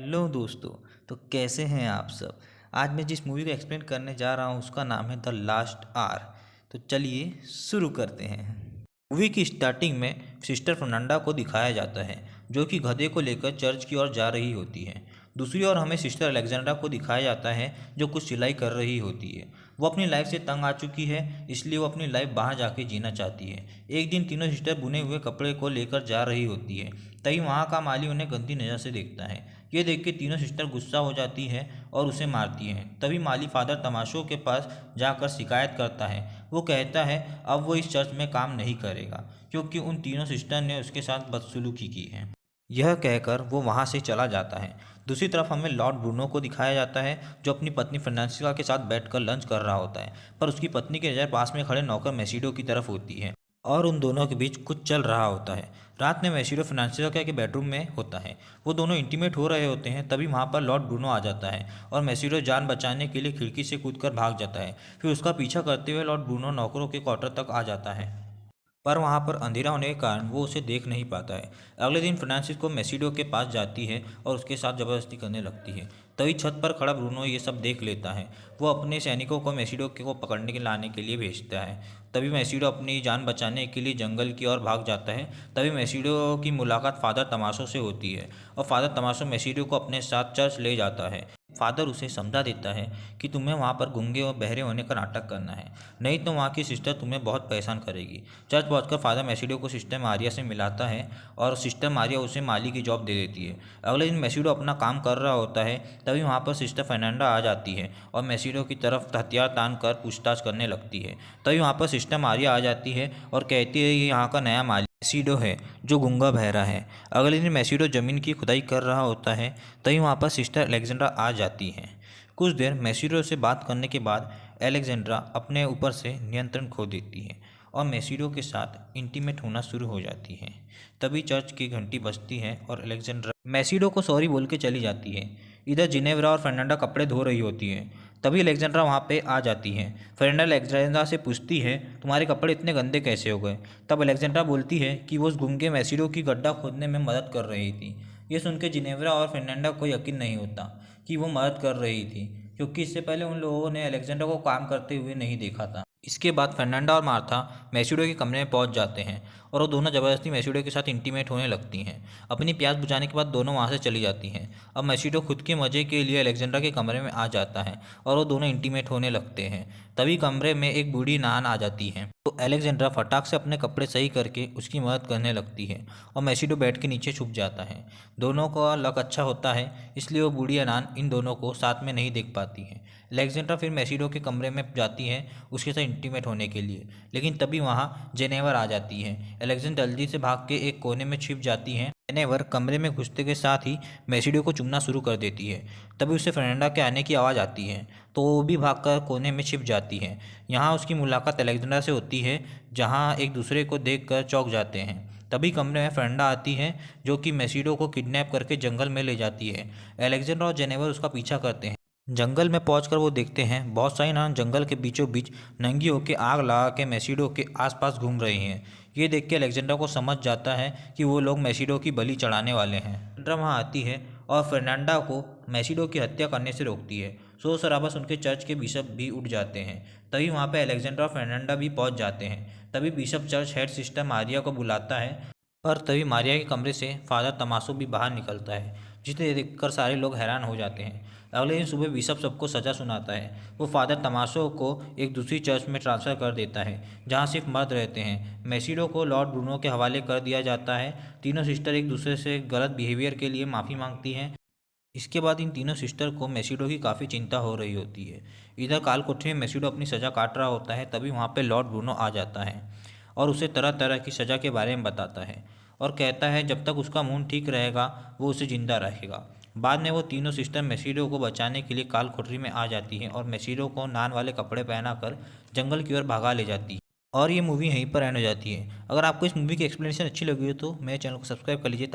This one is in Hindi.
हेलो दोस्तों। तो कैसे हैं आप सब। आज मैं जिस मूवी को एक्सप्लेन करने जा रहा हूँ उसका नाम है द लास्ट आवर। तो चलिए शुरू करते हैं। मूवी की स्टार्टिंग में सिस्टर फर्नांडा को दिखाया जाता है जो कि गधे को लेकर चर्च की ओर जा रही होती है। दूसरी ओर हमें सिस्टर अलेक्जेंड्रा को दिखाया जाता है जो कुछ सिलाई कर रही होती है। वो अपनी लाइफ से तंग आ चुकी है, इसलिए वो अपनी लाइफ बाहर जाके जीना चाहती है। एक दिन तीनों सिस्टर बुने हुए कपड़े को लेकर जा रही होती है। तभी वहाँ का माली उन्हें गंदी नज़र से देखता है। ये देख के तीनों सिस्टर गुस्सा हो जाती है और उसे मारती हैं। तभी माली फादर तमाशों के पास जाकर शिकायत करता है। वो कहता है अब वो इस चर्च में काम नहीं करेगा क्योंकि उन तीनों सिस्टर ने उसके साथ बदसलूकी की है। यह कहकर वो वहाँ से चला जाता है। दूसरी तरफ हमें लॉर्ड ब्रूनो को दिखाया जाता है जो अपनी पत्नी फ्रांसिस्का के साथ बैठकर लंच कर रहा होता है, पर उसकी पत्नी की नज़र पास में खड़े नौकर मैसिडो की तरफ होती है और उन दोनों के बीच कुछ चल रहा होता है। रात में मैसिडो फ्रांसिस्का के बेडरूम में होता है। वो दोनों इंटीमेट हो रहे होते हैं। तभी वहाँ पर लॉर्ड ब्रूनो आ जाता है और मैसिडो जान बचाने के लिए खिड़की से कूदकर भाग जाता है। फिर उसका पीछा करते हुए लॉर्ड ब्रूनो नौकरों के क्वार्टर तक आ जाता है, पर वहाँ पर अंधेरा होने के कारण वो उसे देख नहीं पाता है। अगले दिन फ्रांसिस्को मैसिडो के पास जाती है और उसके साथ ज़बरदस्ती करने लगती है। तभी छत पर खड़ा ब्रूनो ये सब देख लेता है। वो अपने सैनिकों को मैसिडो को पकड़ने के लाने के लिए भेजता है। तभी मैसिडो अपनी जान बचाने के लिए जंगल की ओर भाग जाता है। तभी मैसिडो की मुलाकात फादर तमाशो से होती है और फादर तमाशो मैसिडो को अपने साथ चर्च ले जाता है। फादर उसे समझा देता है कि तुम्हें वहाँ पर गूंगे और बहरे होने का नाटक करना है, नहीं तो वहाँ की सिस्टर तुम्हें बहुत परेशान करेगी। चर्च पहुंचकर फादर मैसिडो को सिस्टर मारिया से मिलाता है और सिस्टर मारिया उसे माली की जॉब दे देती है। अगले दिन मैसिडो अपना काम कर रहा होता है। तभी वहाँ पर सिस्टर फर्नांडा आ जाती है और मैसिडो की तरफ हथियार तान कर पूछताछ करने लगती है। तभी वहाँ पर सिस्टर मारिया आ जाती है और कहती है ये यहाँ का नया माली मैसिडो है जो गूंगा बहरा है। अगले दिन मैसिडो ज़मीन की खुदाई कर रहा होता है। तभी वहाँ पर सिस्टर अलेक्जेंड्रा आ जाती है। कुछ देर मैसिडो से बात करने के बाद अलेक्जेंड्रा अपने ऊपर से नियंत्रण खो देती है और मैसिडो के साथ इंटीमेट होना शुरू हो जाती है। तभी चर्च की घंटी बजती है और अलेक्जेंड्रा मैसिडो को सॉरी बोल के चली जाती है। इधर जिनेव्रा और फर्नांडा कपड़े धो रही होती है। तभी अलेक्जेंड्रा वहाँ पे आ जाती है। फर्नांडा अलेक्जेंड्रा से पूछती है तुम्हारे कपड़े इतने गंदे कैसे हो गए। तब अलेक्जेंड्रा बोलती है कि वो उस गूंगे मैसिडो की गड्ढा खोदने में मदद कर रही थी। ये सुन के जिनेव्रा और फर्नांडा को यकीन नहीं होता कि वो मदद कर रही थी, क्योंकि इससे पहले उन लोगों ने अलेक्जेंड्रा को काम करते हुए नहीं देखा था। इसके बाद फर्नांडा और मार्था मैसिडो के कमरे में पहुंच जाते हैं और वो दोनों ज़बरदस्ती मैसिडो के साथ इंटीमेट होने लगती हैं। अपनी प्यास बुझाने के बाद दोनों वहां से चली जाती हैं। अब मैसिडो खुद के मज़े के लिए अलेक्जेंड्रा के कमरे में आ जाता है और वो दोनों इंटीमेट होने लगते हैं। तभी कमरे में एक बूढ़ी नान आ जाती है तो अलेक्जेंड्रा फटाक से अपने कपड़े सही करके उसकी मदद करने लगती है और मैसिडो बेड के नीचे छुप जाता है। दोनों का लक अच्छा होता है, इसलिए वो बूढ़ी अनान इन दोनों को साथ में नहीं देख पाती है। अलेक्जेंड्रा फिर मैसिडो के कमरे में जाती है उसके साथ इंटीमेट होने के लिए, लेकिन तभी वहाँ जेनेवर आ जाती है। अलेक्जेंड्रा जल्दी से भाग के एक कोने में छिप जाती है। जेनेवर कमरे में घुसते के साथ ही मैसिडो को चूमना शुरू कर देती है। तभी उसे फर्नांडा के आने की आवाज़ आती है तो वो भी भागकर कोने में छिप जाती है। यहाँ उसकी मुलाकात अलेक्जेंड्रा से होती है, जहाँ एक दूसरे को देखकर चौंक जाते हैं। तभी कमरे में फर्नांडा आती है जो कि मैसिडो को किडनैप करके जंगल में ले जाती है। अलेक्जेंड्रा और जेनेवर उसका पीछा करते हैं। जंगल में पहुंचकर वो देखते हैं बहुत सारी नान जंगल के बीचों बीच नंगी होकर आग लगा के मैसिडो के आसपास घूम रही हैं। ये देख के अलेक्जेंड्रा को समझ जाता है कि वो लोग मैसिडो की बलि चढ़ाने वाले हैं। अलेक्जेंड्रा वहाँ आती है और फर्नांडा को मैसिडो की हत्या करने से रोकती है। शोर शराबा सुन के चर्च के बिशप भी उठ जाते हैं। तभी वहाँ पे अलेक्जेंड्रा और फर्नांडा भी पहुँच जाते हैं। तभी bishop church head sister Maria को बुलाता है, पर तभी मारिया के कमरे से फादर तमाशो भी बाहर निकलता है, जिसे देखकर सारे लोग हैरान हो जाते हैं। अगले दिन सुबह बिशप सबको सज़ा सुनाता है। वो फादर तमाशो को एक दूसरी चर्च में ट्रांसफ़र कर देता है जहाँ सिर्फ मर्द रहते हैं। मैसिडो को लॉर्ड ब्रूनो के हवाले कर दिया जाता है। तीनों सिस्टर एक दूसरे से गलत बिहेवियर के लिए माफ़ी मांगती हैं। इसके बाद इन तीनों सिस्टर को मैसिडो की काफ़ी चिंता हो रही होती है। इधर काल कोठरी में मैसिडो अपनी सज़ा काट रहा होता है। तभी वहाँ पे लॉर्ड ब्रूनो आ जाता है और उसे तरह तरह की सज़ा के बारे में बताता है और कहता है जब तक उसका मूड ठीक रहेगा वो उसे जिंदा रखेगा। बाद में वो तीनों सिस्टर मैसिडो को बचाने के लिए काल कोठरी में आ जाती हैं और मैसिडो को नान वाले कपड़े पहनाकर जंगल की ओर भगा ले जाती है। और ये मूवी यहीं पर एंड हो जाती है। अगर आपको इस मूवी की एक्सप्लेनेशन अच्छी लगी हो तो मेरे चैनल को सब्सक्राइब कर लीजिए।